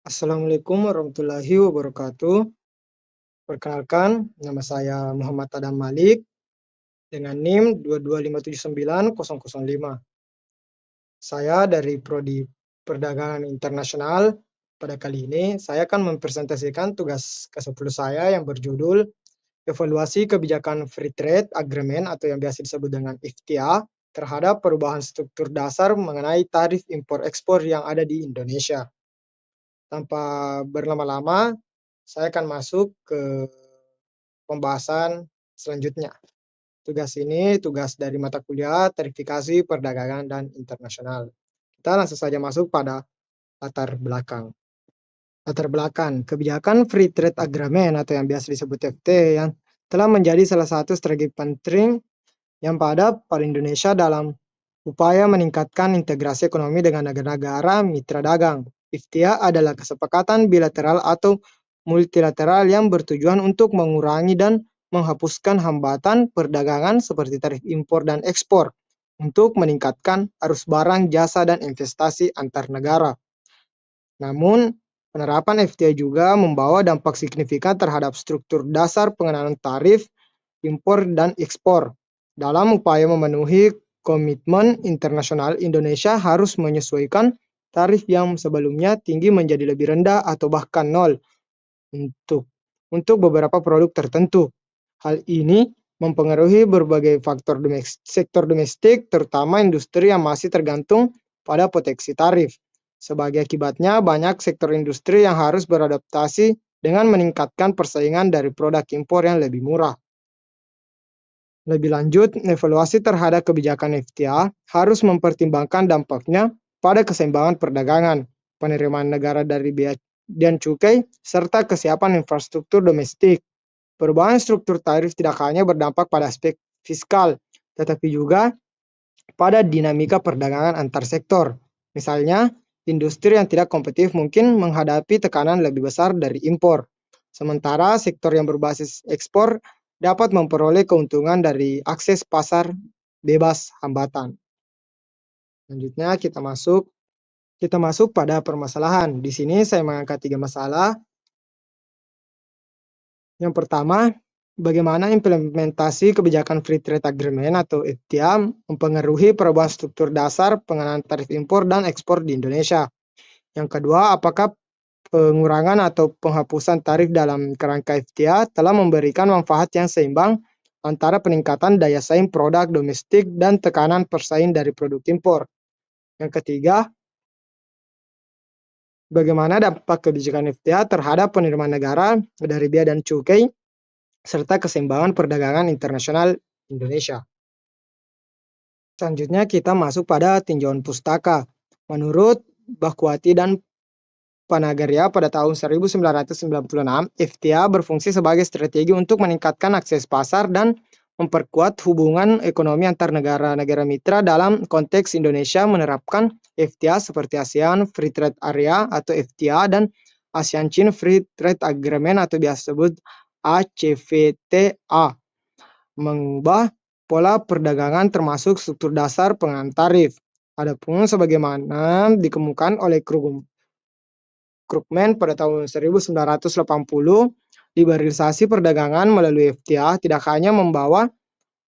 Assalamualaikum warahmatullahi wabarakatuh. Perkenalkan, nama saya Muhammad Adam Malik dengan NIM 225790005. Saya dari Prodi Perdagangan Internasional. Pada kali ini, saya akan mempresentasikan tugas ke-10 saya yang berjudul Evaluasi Kebijakan Free Trade Agreement atau yang biasa disebut dengan FTA terhadap perubahan struktur dasar mengenai tarif impor-ekspor yang ada di Indonesia. Tanpa berlama-lama, saya akan masuk ke pembahasan selanjutnya. Tugas ini tugas dari mata kuliah Tarifikasi Perdagangan dan Internasional. Kita langsung saja masuk pada latar belakang. Latar belakang, kebijakan Free Trade Agreement atau yang biasa disebut FTA yang telah menjadi salah satu strategi penting yang pada Indonesia dalam upaya meningkatkan integrasi ekonomi dengan negara-negara mitra dagang. FTA adalah kesepakatan bilateral atau multilateral yang bertujuan untuk mengurangi dan menghapuskan hambatan perdagangan seperti tarif impor dan ekspor untuk meningkatkan arus barang, jasa, dan investasi antar negara. Namun, penerapan FTA juga membawa dampak signifikan terhadap struktur dasar pengenalan tarif impor dan ekspor. Dalam upaya memenuhi komitmen internasional, Indonesia harus menyesuaikan tarif yang sebelumnya tinggi menjadi lebih rendah atau bahkan nol untuk beberapa produk tertentu. Hal ini mempengaruhi berbagai faktor sektor domestik, terutama industri yang masih tergantung pada proteksi tarif. Sebagai akibatnya, banyak sektor industri yang harus beradaptasi dengan meningkatkan persaingan dari produk impor yang lebih murah. Lebih lanjut, evaluasi terhadap kebijakan FTA harus mempertimbangkan dampaknya pada keseimbangan perdagangan, penerimaan negara dari bea dan cukai, serta kesiapan infrastruktur domestik. Perubahan struktur tarif tidak hanya berdampak pada aspek fiskal, tetapi juga pada dinamika perdagangan antar sektor. Misalnya, industri yang tidak kompetitif mungkin menghadapi tekanan lebih besar dari impor. Sementara sektor yang berbasis ekspor dapat memperoleh keuntungan dari akses pasar bebas hambatan. Selanjutnya kita masuk pada permasalahan. Di sini saya mengangkat 3 masalah. Yang pertama, bagaimana implementasi kebijakan Free Trade Agreement atau FTA mempengaruhi perubahan struktur dasar pengenaan tarif impor dan ekspor di Indonesia. Yang kedua, apakah pengurangan atau penghapusan tarif dalam kerangka FTA telah memberikan manfaat yang seimbang antara peningkatan daya saing produk domestik dan tekanan persaing dari produk impor. Yang ketiga, bagaimana dampak kebijakan FTA terhadap penerimaan negara dari bea dan cukai serta keseimbangan perdagangan internasional Indonesia. Selanjutnya kita masuk pada tinjauan pustaka. Menurut Bakhwati dan Panagarya pada tahun 1996, FTA berfungsi sebagai strategi untuk meningkatkan akses pasar dan memperkuat hubungan ekonomi antar negara-negara mitra. Dalam konteks Indonesia menerapkan FTA seperti ASEAN Free Trade Area atau FTA dan ASEAN-Cina Free Trade Agreement atau biasa disebut ACVTA, mengubah pola perdagangan termasuk struktur dasar pengenaan tarif. Adapun sebagaimana dikemukakan oleh Krugman pada tahun 1980, liberalisasi perdagangan melalui FTA tidak hanya membawa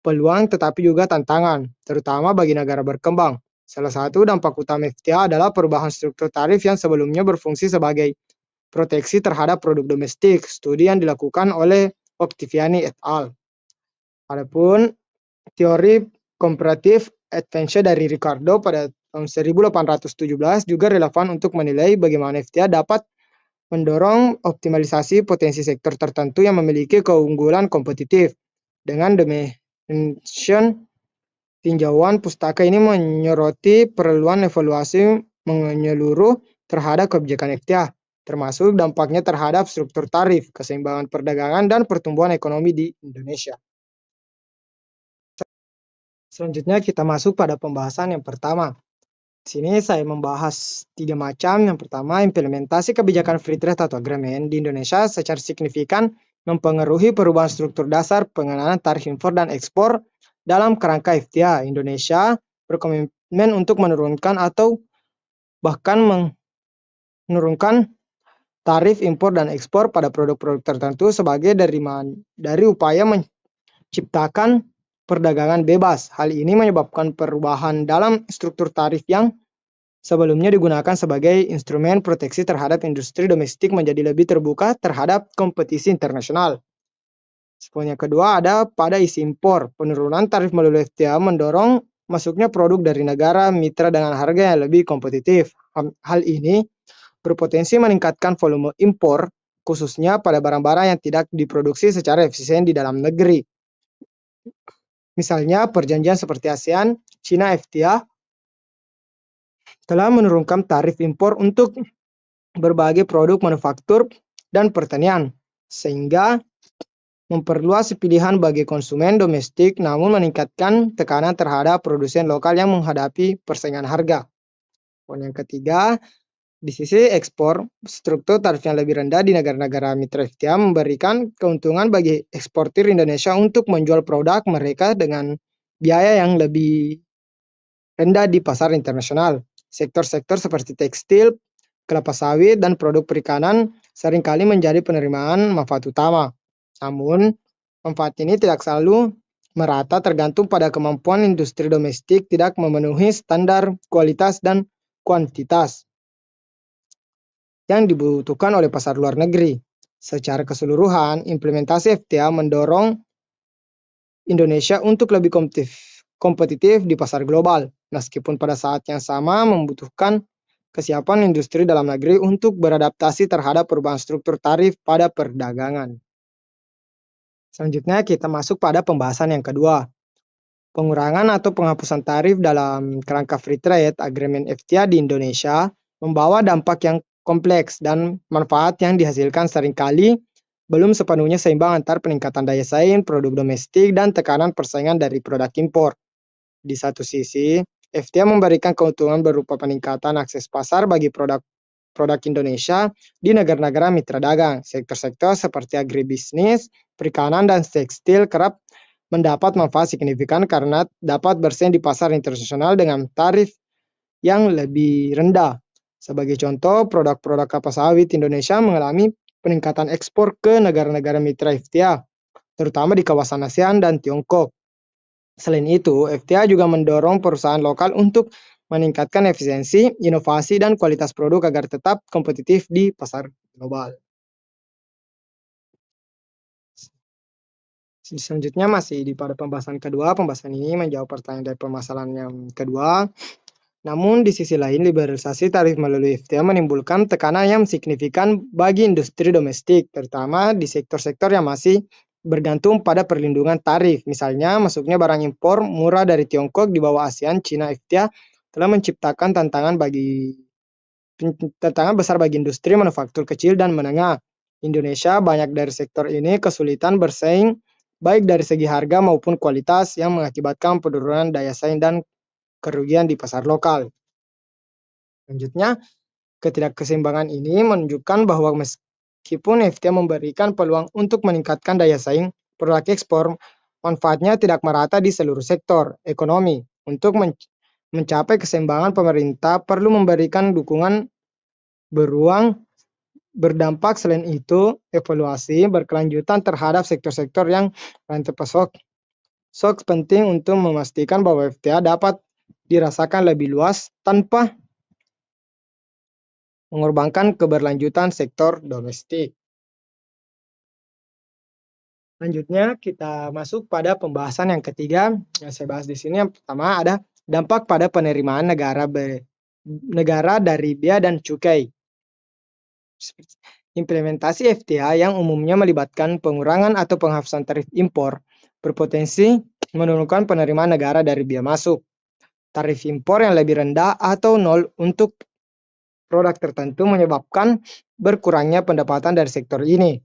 peluang tetapi juga tantangan, terutama bagi negara berkembang. Salah satu dampak utama FTA adalah perubahan struktur tarif yang sebelumnya berfungsi sebagai proteksi terhadap produk domestik. Studi yang dilakukan oleh Octaviani et al. Adapun teori comparative advantage dari Ricardo pada tahun 1817 juga relevan untuk menilai bagaimana FTA dapat mendorong optimalisasi potensi sektor tertentu yang memiliki keunggulan kompetitif. Dengan demikian, tinjauan pustaka ini menyoroti perluan evaluasi menyeluruh terhadap kebijakan FTA, termasuk dampaknya terhadap struktur tarif, keseimbangan perdagangan, dan pertumbuhan ekonomi di Indonesia. Selanjutnya kita masuk pada pembahasan yang pertama. Di sini saya membahas 3 macam. Yang pertama, implementasi kebijakan Free Trade atau Agreement di Indonesia secara signifikan mempengaruhi perubahan struktur dasar pengenalan tarif impor dan ekspor dalam kerangka FTA. Indonesia berkomitmen untuk menurunkan atau bahkan menurunkan tarif impor dan ekspor pada produk-produk tertentu sebagai dari upaya menciptakan perdagangan bebas. Hal ini menyebabkan perubahan dalam struktur tarif yang sebelumnya digunakan sebagai instrumen proteksi terhadap industri domestik menjadi lebih terbuka terhadap kompetisi internasional. Poin yang kedua ada pada isi impor. Penurunan tarif melalui FTA mendorong masuknya produk dari negara mitra dengan harga yang lebih kompetitif. Hal ini berpotensi meningkatkan volume impor, khususnya pada barang-barang yang tidak diproduksi secara efisien di dalam negeri. Misalnya, perjanjian seperti ASEAN, China FTA telah menurunkan tarif impor untuk berbagai produk manufaktur dan pertanian, sehingga memperluas pilihan bagi konsumen domestik namun meningkatkan tekanan terhadap produsen lokal yang menghadapi persaingan harga. Poin yang ketiga, di sisi ekspor, struktur tarif yang lebih rendah di negara-negara mitra FTA memberikan keuntungan bagi eksportir Indonesia untuk menjual produk mereka dengan biaya yang lebih rendah di pasar internasional. Sektor-sektor seperti tekstil, kelapa sawit, dan produk perikanan seringkali menjadi penerimaan manfaat utama. Namun, manfaat ini tidak selalu merata tergantung pada kemampuan industri domestik tidak memenuhi standar kualitas dan kuantitas yang dibutuhkan oleh pasar luar negeri. Secara keseluruhan, implementasi FTA mendorong Indonesia untuk lebih kompetitif di pasar global, meskipun pada saat yang sama membutuhkan kesiapan industri dalam negeri untuk beradaptasi terhadap perubahan struktur tarif pada perdagangan. Selanjutnya kita masuk pada pembahasan yang kedua. Pengurangan atau penghapusan tarif dalam kerangka Free Trade Agreement FTA di Indonesia membawa dampak yang kompleks dan manfaat yang dihasilkan seringkali belum sepenuhnya seimbang antar peningkatan daya saing produk domestik dan tekanan persaingan dari produk impor. Di satu sisi, FTA memberikan keuntungan berupa peningkatan akses pasar bagi produk Indonesia di negara-negara mitra dagang. Sektor-sektor seperti agribisnis, perikanan, dan tekstil kerap mendapat manfaat signifikan karena dapat bersaing di pasar internasional dengan tarif yang lebih rendah. Sebagai contoh, produk-produk kelapa sawit Indonesia mengalami peningkatan ekspor ke negara-negara mitra FTA, terutama di kawasan ASEAN dan Tiongkok. Selain itu, FTA juga mendorong perusahaan lokal untuk meningkatkan efisiensi, inovasi, dan kualitas produk agar tetap kompetitif di pasar global. Selanjutnya masih pada pembahasan kedua, pembahasan ini menjawab pertanyaan dari permasalahan yang kedua. Namun di sisi lain, liberalisasi tarif melalui FTA menimbulkan tekanan yang signifikan bagi industri domestik, terutama di sektor-sektor yang masih bergantung pada perlindungan tarif. Misalnya, masuknya barang impor murah dari Tiongkok di bawah ASEAN, China FTA telah menciptakan tantangan besar bagi industri manufaktur kecil dan menengah. Indonesia banyak dari sektor ini kesulitan bersaing baik dari segi harga maupun kualitas yang mengakibatkan penurunan daya saing dan kerugian di pasar lokal. Selanjutnya, ketidakkeseimbangan ini menunjukkan bahwa meskipun FTA memberikan peluang untuk meningkatkan daya saing produk ekspor, manfaatnya tidak merata di seluruh sektor ekonomi. Untuk mencapai keseimbangan, pemerintah perlu memberikan dukungan beruang berdampak. Selain itu, evaluasi berkelanjutan terhadap sektor-sektor yang rantai pasok penting untuk memastikan bahwa FTA dapat dirasakan lebih luas tanpa mengorbankan keberlanjutan sektor domestik. Selanjutnya kita masuk pada pembahasan yang ketiga. Yang saya bahas di sini yang pertama ada dampak pada penerimaan negara dari bea dan cukai. Implementasi FTA yang umumnya melibatkan pengurangan atau penghapusan tarif impor berpotensi menurunkan penerimaan negara dari bea masuk. Tarif impor yang lebih rendah atau nol untuk produk tertentu menyebabkan berkurangnya pendapatan dari sektor ini.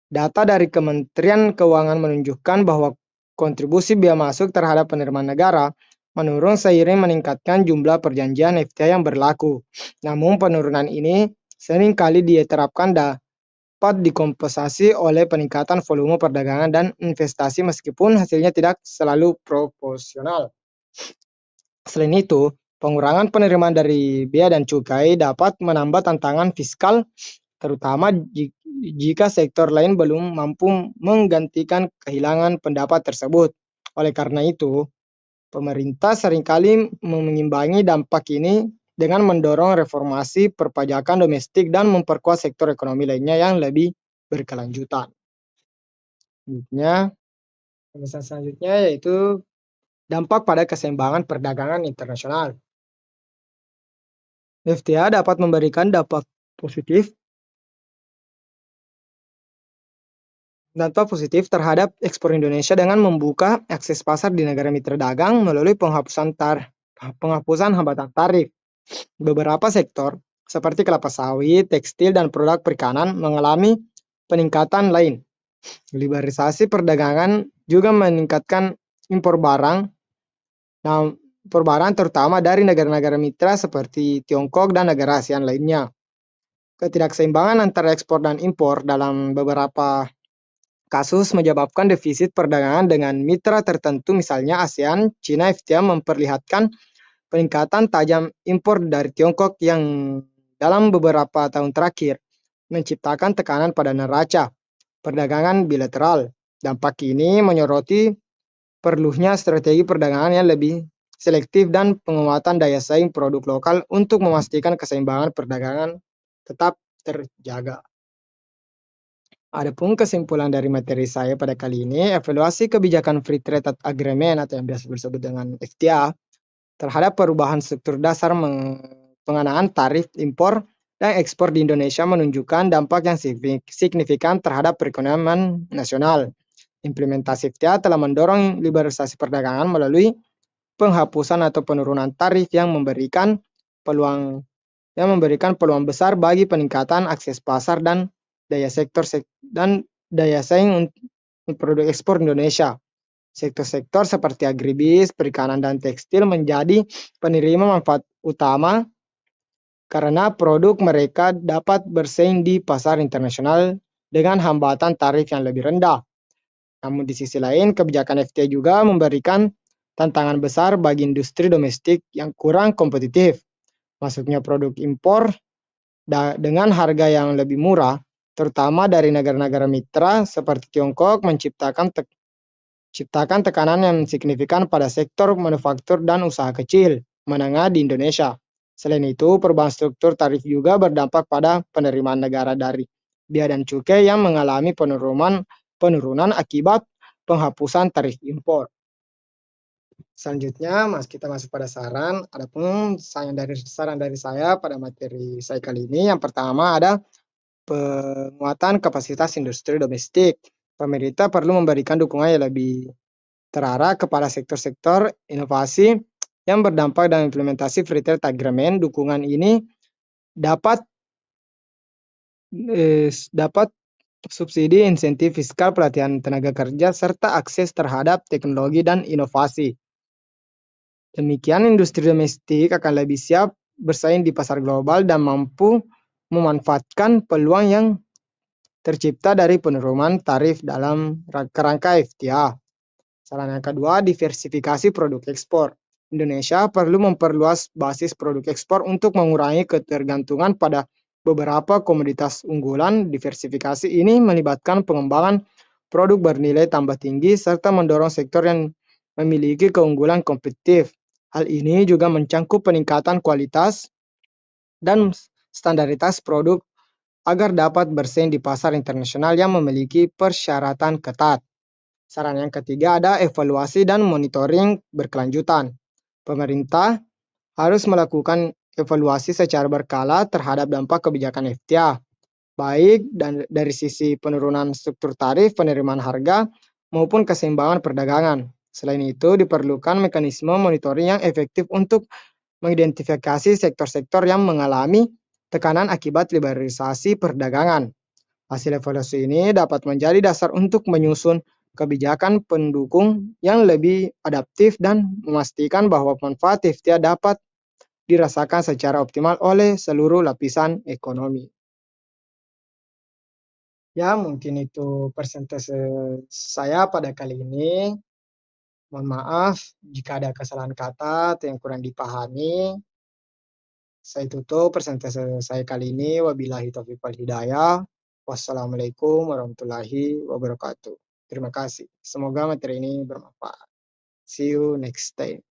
Data dari Kementerian Keuangan menunjukkan bahwa kontribusi bea masuk terhadap penerimaan negara menurun seiring meningkatkan jumlah perjanjian FTA yang berlaku. Namun penurunan ini seringkali diterapkan dapat dikompensasi oleh peningkatan volume perdagangan dan investasi meskipun hasilnya tidak selalu proporsional. Selain itu, pengurangan penerimaan dari bea dan cukai dapat menambah tantangan fiskal terutama jika sektor lain belum mampu menggantikan kehilangan pendapat tersebut. Oleh karena itu, pemerintah seringkali mengimbangi dampak ini dengan mendorong reformasi perpajakan domestik dan memperkuat sektor ekonomi lainnya yang lebih berkelanjutan. Selanjutnya, pembahasan selanjutnya yaitu dampak pada keseimbangan perdagangan internasional. FTA dapat memberikan dampak positif terhadap ekspor Indonesia dengan membuka akses pasar di negara mitra dagang melalui penghapusan hambatan tarif. Beberapa sektor seperti kelapa sawit, tekstil, dan produk perikanan mengalami peningkatan lain. Liberalisasi perdagangan juga meningkatkan impor barang terutama dari negara-negara mitra seperti Tiongkok dan negara ASEAN lainnya. Ketidakseimbangan antara ekspor dan impor dalam beberapa kasus menyebabkan defisit perdagangan dengan mitra tertentu, misalnya ASEAN, China. FTA memperlihatkan peningkatan tajam impor dari Tiongkok yang dalam beberapa tahun terakhir menciptakan tekanan pada neraca perdagangan bilateral. Dampak ini menyoroti perlunya strategi perdagangan yang lebih selektif dan penguatan daya saing produk lokal untuk memastikan keseimbangan perdagangan tetap terjaga. Adapun kesimpulan dari materi saya pada kali ini, evaluasi kebijakan Free Trade Agreement atau yang biasa disebut dengan FTA terhadap perubahan struktur dasar pengenaan tarif impor dan ekspor di Indonesia menunjukkan dampak yang signifikan terhadap perekonomian nasional. Implementasi FTA telah mendorong liberalisasi perdagangan melalui penghapusan atau penurunan tarif yang memberikan peluang besar bagi peningkatan akses pasar dan daya saing untuk produk ekspor Indonesia. Sektor-sektor seperti agribis, perikanan, dan tekstil menjadi penerima manfaat utama karena produk mereka dapat bersaing di pasar internasional dengan hambatan tarif yang lebih rendah. Namun di sisi lain, kebijakan FTA juga memberikan tantangan besar bagi industri domestik yang kurang kompetitif. Masuknya produk impor dengan harga yang lebih murah, terutama dari negara-negara mitra seperti Tiongkok, menciptakan tekanan yang signifikan pada sektor manufaktur dan usaha kecil menengah di Indonesia. Selain itu, perubahan struktur tarif juga berdampak pada penerimaan negara dari bea dan cukai yang mengalami penurunan akibat penghapusan tarif impor. Selanjutnya, kita masuk pada saran. Adapun saran dari saya pada materi saya kali ini, yang pertama ada penguatan kapasitas industri domestik. Pemerintah perlu memberikan dukungan yang lebih terarah kepada sektor-sektor inovasi yang berdampak dalam implementasi Free Trade Agreement. Dukungan ini dapat subsidi, insentif fiskal, pelatihan tenaga kerja, serta akses terhadap teknologi dan inovasi. Demikian industri domestik akan lebih siap bersaing di pasar global dan mampu memanfaatkan peluang yang tercipta dari penurunan tarif dalam kerangka FTA. Saran yang kedua, diversifikasi produk ekspor. Indonesia perlu memperluas basis produk ekspor untuk mengurangi ketergantungan pada beberapa komoditas unggulan. Diversifikasi ini melibatkan pengembangan produk bernilai tambah tinggi serta mendorong sektor yang memiliki keunggulan kompetitif. Hal ini juga mencangkup peningkatan kualitas dan standaritas produk agar dapat bersaing di pasar internasional yang memiliki persyaratan ketat. Saran yang ketiga ada evaluasi dan monitoring berkelanjutan. Pemerintah harus melakukan evaluasi secara berkala terhadap dampak kebijakan FTA, baik dari sisi penurunan struktur tarif, penerimaan harga, maupun keseimbangan perdagangan. Selain itu, diperlukan mekanisme monitoring yang efektif untuk mengidentifikasi sektor-sektor yang mengalami tekanan akibat liberalisasi perdagangan. Hasil evaluasi ini dapat menjadi dasar untuk menyusun kebijakan pendukung yang lebih adaptif dan memastikan bahwa manfaat FTA dapat dirasakan secara optimal oleh seluruh lapisan ekonomi. Ya, mungkin itu persentase saya pada kali ini. Mohon maaf jika ada kesalahan kata atau yang kurang dipahami. Saya tutup presentase saya kali ini. Wabillahi taufiq wal hidayah. Wassalamualaikum warahmatullahi wabarakatuh. Terima kasih. Semoga materi ini bermanfaat. See you next time.